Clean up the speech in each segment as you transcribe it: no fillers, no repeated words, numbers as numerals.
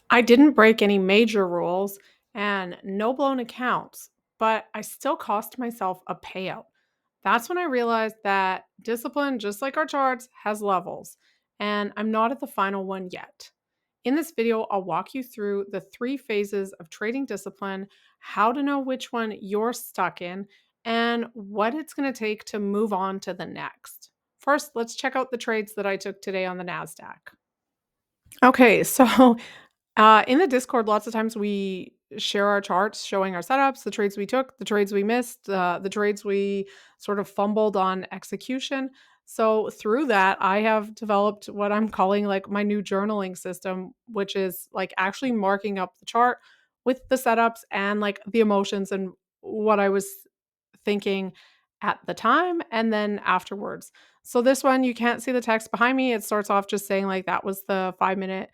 I didn't break any major rules and no blown accounts, but I still cost myself a payout. That's when I realized that discipline, just like our charts, has levels, and I'm not at the final one yet. In this video, I'll walk you through the three phases of trading discipline, how to know which one you're stuck in, and what it's going to take to move on to the next. First, let's check out the trades that I took today on the NASDAQ. Okay, so in the Discord, lots of times we share our charts showing our setups, the trades we took, the trades we missed, the trades we sort of fumbled on execution. So through that, I have developed what I'm calling like my new journaling system, which is like actually marking up the chart with the setups and like the emotions and what I was thinking at the time and then afterwards. So this one, you can't see the text behind me. It starts off just saying like that was the 5 minute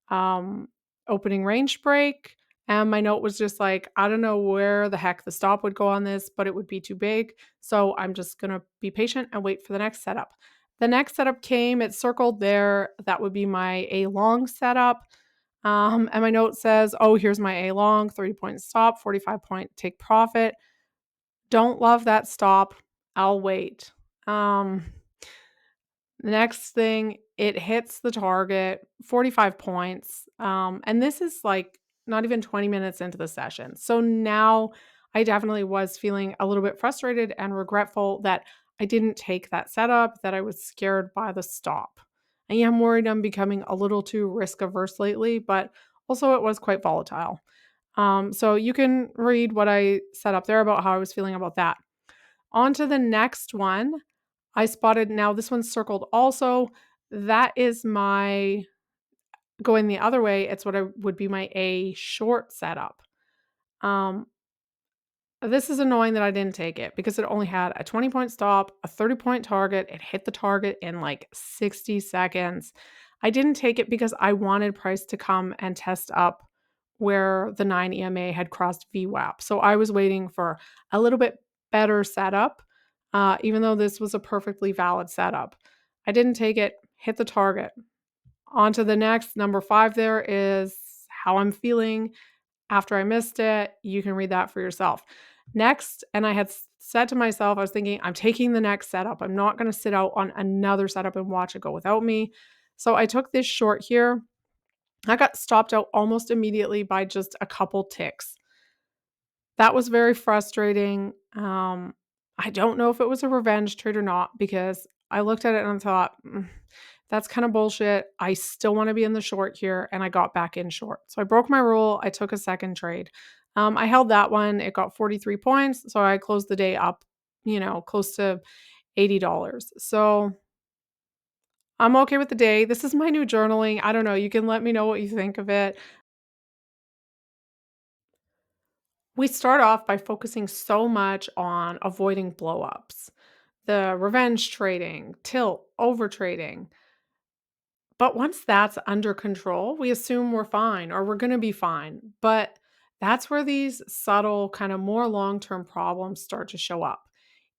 um, opening range break. And my note was just like, I don't know where the heck the stop would go on this, but it would be too big. So I'm just going to be patient and wait for the next setup. The next setup came, it circled there. That would be my A long setup. And my note says, oh, here's my A long, 30-point stop, 45-point take profit. Don't love that stop. I'll wait. Um, the next thing, it hits the target, 45 points. And this is like not even 20 minutes into the session. So now I definitely was feeling a little bit frustrated and regretful that I didn't take that setup, that I was scared by the stop. I am worried I'm becoming a little too risk averse lately, but also it was quite volatile. So you can read what I set up there about how I was feeling about that. On to the next one. I spotted now this one's circled also. That is my going the other way. It's what I would be my A short setup. Um, this is annoying that I didn't take it because it only had a 20-point stop, a 30-point target. It hit the target in like 60 seconds. I didn't take it because I wanted price to come and test up where the 9 EMA had crossed VWAP. So I was waiting for a little bit better setup, even though this was a perfectly valid setup. I didn't take it, hit the target. On to the next. Number 5 there is how I'm feeling after I missed it. You can read that for yourself. Next, and I had said to myself, I was thinking, I'm taking the next setup. I'm not going to sit out on another setup and watch it go without me. So I took this short here. I got stopped out almost immediately by just a couple ticks. That was very frustrating. I don't know if it was a revenge trade or not because I looked at it and thought, that's kind of bullshit. I still want to be in the short here. And I got back in short. So I broke my rule. I took a second trade. I held that one. It got 43 points. So I closed the day up, close to $80. So I'm okay with the day. This is my new journaling. I don't know. You can let me know what you think of it. We start off by focusing so much on avoiding blowups, the revenge trading, tilt, over trading. But once that's under control, we assume we're fine or we're going to be fine. But that's where these subtle, kind of more long term problems start to show up.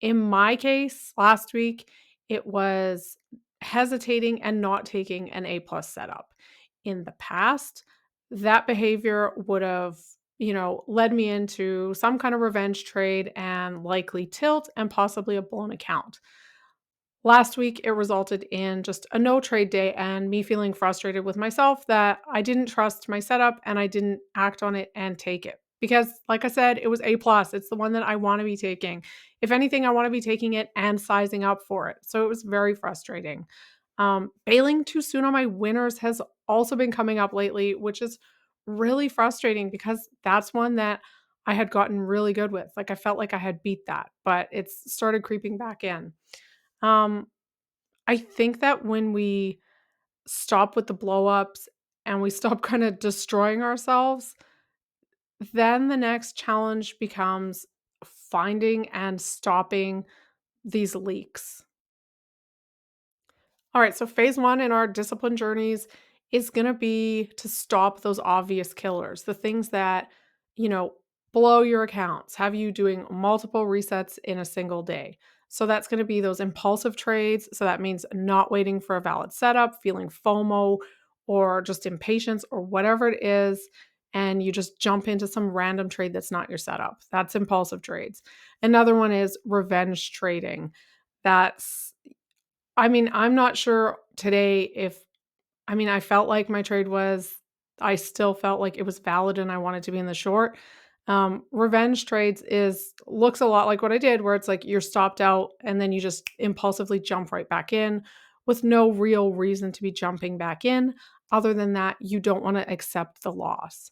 In my case, last week, it was hesitating and not taking an A plus setup. In the past, that behavior would have, led me into some kind of revenge trade and likely tilt and possibly a blown account. Last week, it resulted in just a no trade day and me feeling frustrated with myself that I didn't trust my setup and I didn't act on it and take it. Because, like I said, it was A plus. It's the one that I want to be taking. If anything, I want to be taking it and sizing up for it. So it was very frustrating. Bailing too soon on my winners has also been coming up lately, which is really frustrating because that's one that I had gotten really good with. Like I felt like I had beat that, but it's started creeping back in. Um, I think that when we stop with the blowups and we stop kind of destroying ourselves, then the next challenge becomes finding and stopping these leaks. All right, so phase one in our discipline journeys is going to be to stop those obvious killers, the things that, you know, blow your accounts, have you doing multiple resets in a single day. So that's going to be those impulsive trades. So that means not waiting for a valid setup, feeling FOMO, or just impatience or whatever it is, and you just jump into some random trade that's not your setup. That's impulsive trades. Another one is revenge trading. That's I'm not sure today if I felt like my trade was I still felt like it was valid and I wanted to be in the short. Revenge trades is looks a lot like what I did, where it's like you're stopped out and then you just impulsively jump right back in with no real reason to be jumping back in. Other than that, you don't want to accept the loss.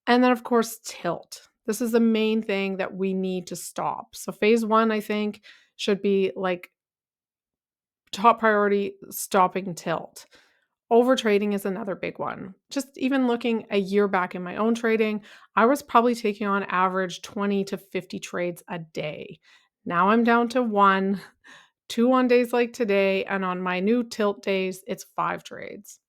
And then, of course, tilt. This is the main thing that we need to stop. So, phase one, I think, should be like top priority stopping tilt. Overtrading is another big one. Just even looking a year back in my own trading, I was probably taking on average 20 to 50 trades a day. Now I'm down to one, two on days like today, and on my new tilt days, it's 5 trades.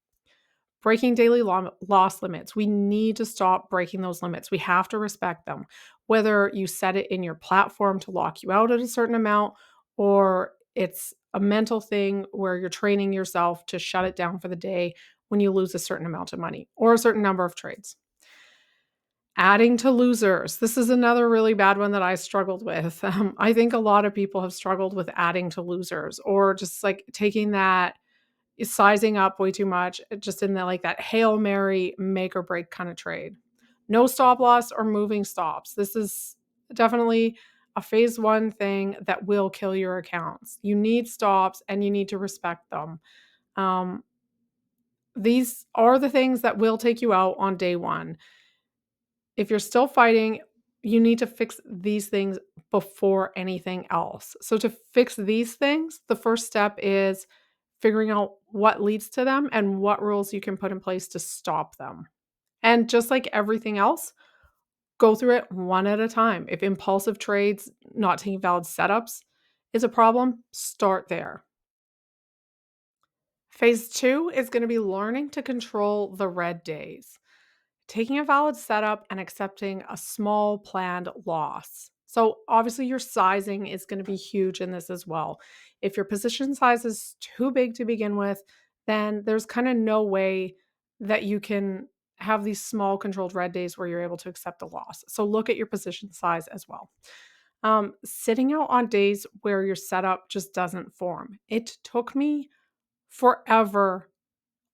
Breaking daily loss limits. We need to stop breaking those limits. We have to respect them. Whether you set it in your platform to lock you out at a certain amount, or it's a mental thing where you're training yourself to shut it down for the day when you lose a certain amount of money or a certain number of trades. Adding to losers. This is another really bad one that I struggled with. I think a lot of people have struggled with adding to losers, or just like taking that sizing up way too much, just in the like that Hail Mary make or break kind of trade. No stop loss or moving stops. This is definitely a phase one thing that will kill your accounts. You need stops and you need to respect them. Um, these are the things that will take you out on day one. If you're still fighting, you need to fix these things before anything else. So, to fix these things, the first step is figuring out what leads to them and what rules you can put in place to stop them. And just like everything else, go through it one at a time. If impulsive trades, not taking valid setups is a problem, start there. Phase two is going to be learning to control the red days, taking a valid setup and accepting a small planned loss. So, obviously, your sizing is going to be huge in this as well. If your position size is too big to begin with, then there's kind of no way that you can have these small controlled red days where you're able to accept a loss. So, look at your position size as well. Sitting out on days where your setup just doesn't form. It took me forever,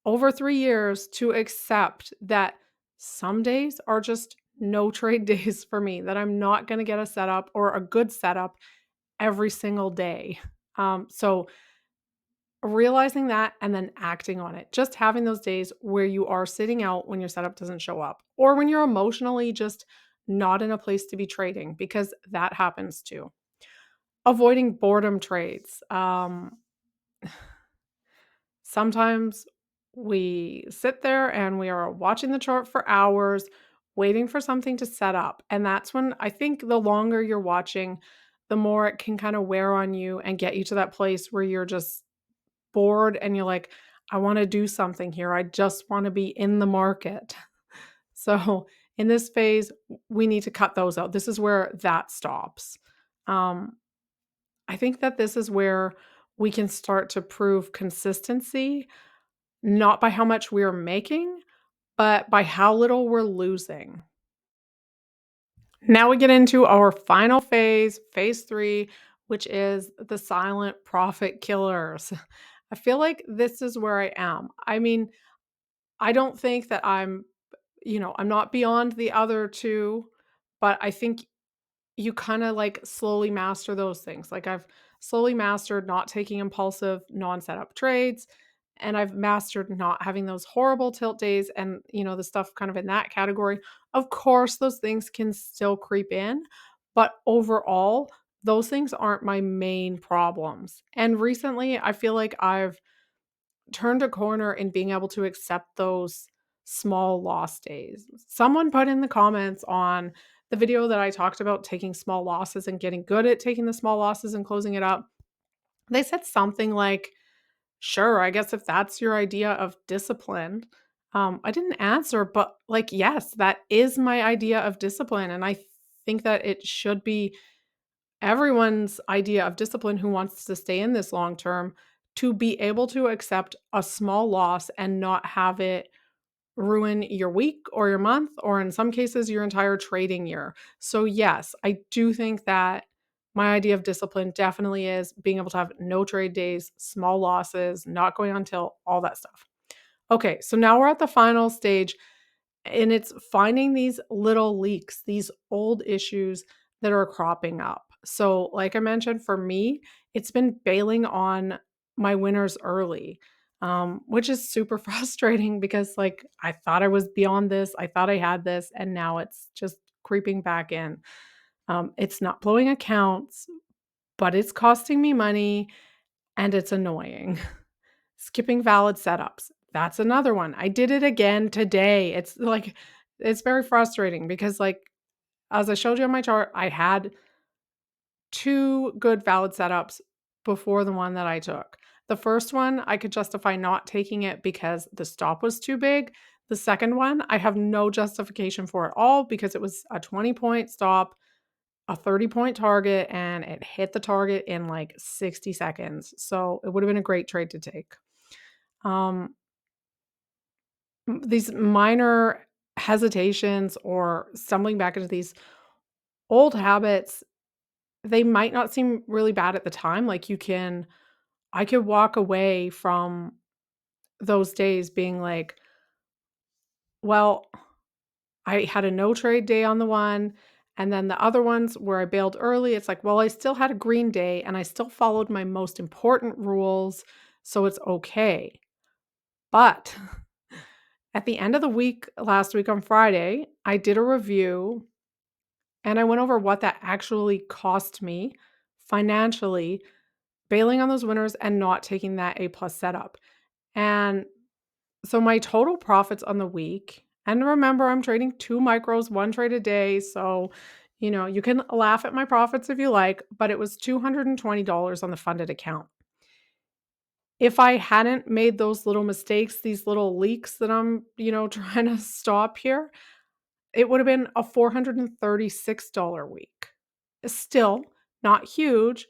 over 3 years, to accept that some days are just no trade days for me, that I'm not going to get a setup or a good setup every single day. So realizing that and then acting on it, just having those days where you are sitting out when your setup doesn't show up, or when you're emotionally just not in a place to be trading, because that happens too. Avoiding boredom trades. Sometimes we sit there and we are watching the chart for hours, waiting for something to set up. And that's when I think the longer you're watching, the more it can kind of wear on you and get you to that place where you're just bored and you're like, I want to do something here. I just want to be in the market. So in this phase, we need to cut those out. This is where that stops. Um, I think that this is where we can start to prove consistency, not by how much we're making, but by how little we're losing. Now we get into our final phase, phase three, which is the silent profit killers. I feel like this is where I am. I don't think that I'm not beyond the other two, but I think you kind of like slowly master those things. Like I've slowly mastered not taking impulsive non-setup trades, and I've mastered not having those horrible tilt days and the stuff kind of in that category. Of course, those things can still creep in, but overall, those things aren't my main problems. And recently, I feel like I've turned a corner in being able to accept those small loss days. Someone put in the comments on the video that I talked about taking small losses and getting good at taking the small losses and closing it up. They said something like, sure, I guess if that's your idea of discipline. I didn't answer, but like, yes, that is my idea of discipline. And I think that it should be everyone's idea of discipline who wants to stay in this long term to be able to accept a small loss and not have it ruin your week or your month, or in some cases, your entire trading year. So, yes, I do think that my idea of discipline definitely is being able to have no trade days, small losses, not going on till, all that stuff. Okay, so now we're at the final stage, and it's finding these little leaks, these old issues that are cropping up. So, like I mentioned, for me, it's been bailing on my winners early, which is super frustrating because, like, I thought I was beyond this, I thought I had this, and now it's just creeping back in. It's not blowing accounts, but it's costing me money and it's annoying. Skipping valid setups. That's another one. I did it again today. It's like it's very frustrating because, like, as I showed you on my chart, I had 2 good valid setups before the one that I took. The first one, I could justify not taking it because the stop was too big. The second one, I have no justification for at all because it was a 20-point stop, a 30-point target, and it hit the target in like 60 seconds. So it would have been a great trade to take. Um, these minor hesitations or stumbling back into these old habits, they might not seem really bad at the time. Like I could walk away from those days being like, well, I had a no trade day on the one. And then the other ones where I bailed early, it's like, well, I still had a green day and I still followed my most important rules. So it's okay. But at the end of the week, last week on Friday, I did a review and I went over what that actually cost me financially, bailing on those winners and not taking that A plus setup. And so my total profits on the week, and remember, I'm trading 2 micros, 1 trade a day. So, you can laugh at my profits if you like, but it was $220 on the funded account. If I hadn't made those little mistakes, these little leaks that I'm, trying to stop here, it would have been a $436 week. Still not huge,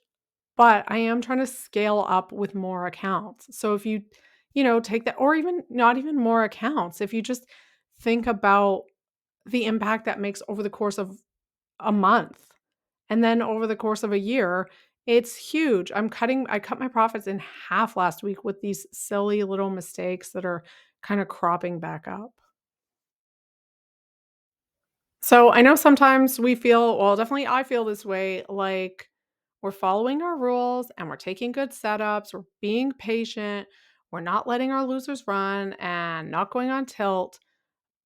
but I am trying to scale up with more accounts. So if you take that, or even not even more accounts, if you just think about the impact that makes over the course of a month and then over the course of a year, it's huge. I cut my profits in half last week with these silly little mistakes that are kind of cropping back up. So I know sometimes we feel, well, definitely I feel this way, like we're following our rules and we're taking good setups, we're being patient, we're not letting our losers run and not going on tilt,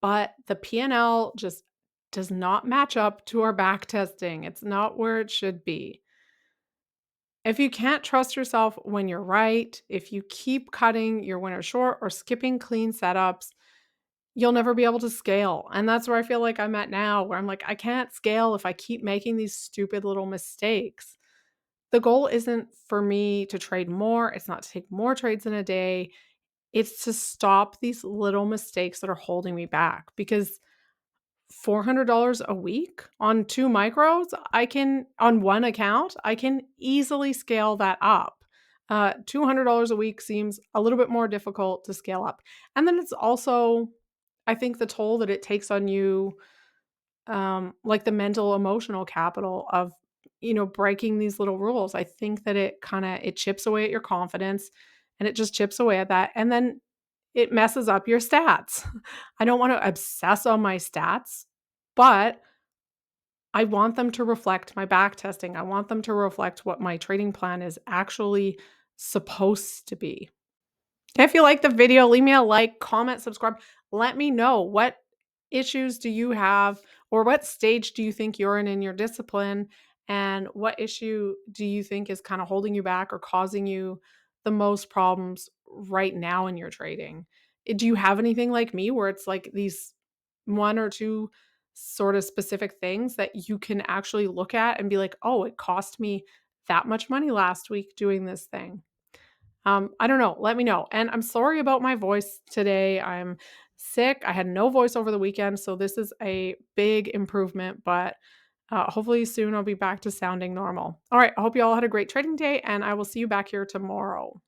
but the P&L just does not match up to our back testing. It's not where it should be. If you can't trust yourself when you're right, if you keep cutting your winner short or skipping clean setups, you'll never be able to scale. And that's where I feel like I'm at now, where I'm like, I can't scale if I keep making these stupid little mistakes. The goal isn't for me to trade more, it's not to take more trades in a day. It's to stop these little mistakes that are holding me back because $400 a week on 2 micros, on one account, I can easily scale that up. $200 a week seems a little bit more difficult to scale up. And then it's also, I think, the toll that it takes on you, like the mental emotional capital of, breaking these little rules. I think that it chips away at your confidence and it just chips away at that. And then it messes up your stats. I don't want to obsess on my stats, but I want them to reflect my back testing. I want them to reflect what my trading plan is actually supposed to be. If you like the video, leave me a like, comment, subscribe. Let me know, what issues do you have, or what stage do you think you're in your discipline, and what issue do you think is kind of holding you back or causing you the most problems right now in your trading? Do you have anything like me where it's like these one or two sort of specific things that you can actually look at and be like, "Oh, it cost me that much money last week doing this thing." I don't know. Let me know. And I'm sorry about my voice today. I'm sick. I had no voice over the weekend, so this is a big improvement, but hopefully soon I'll be back to sounding normal. All right. I hope you all had a great trading day, and I will see you back here tomorrow.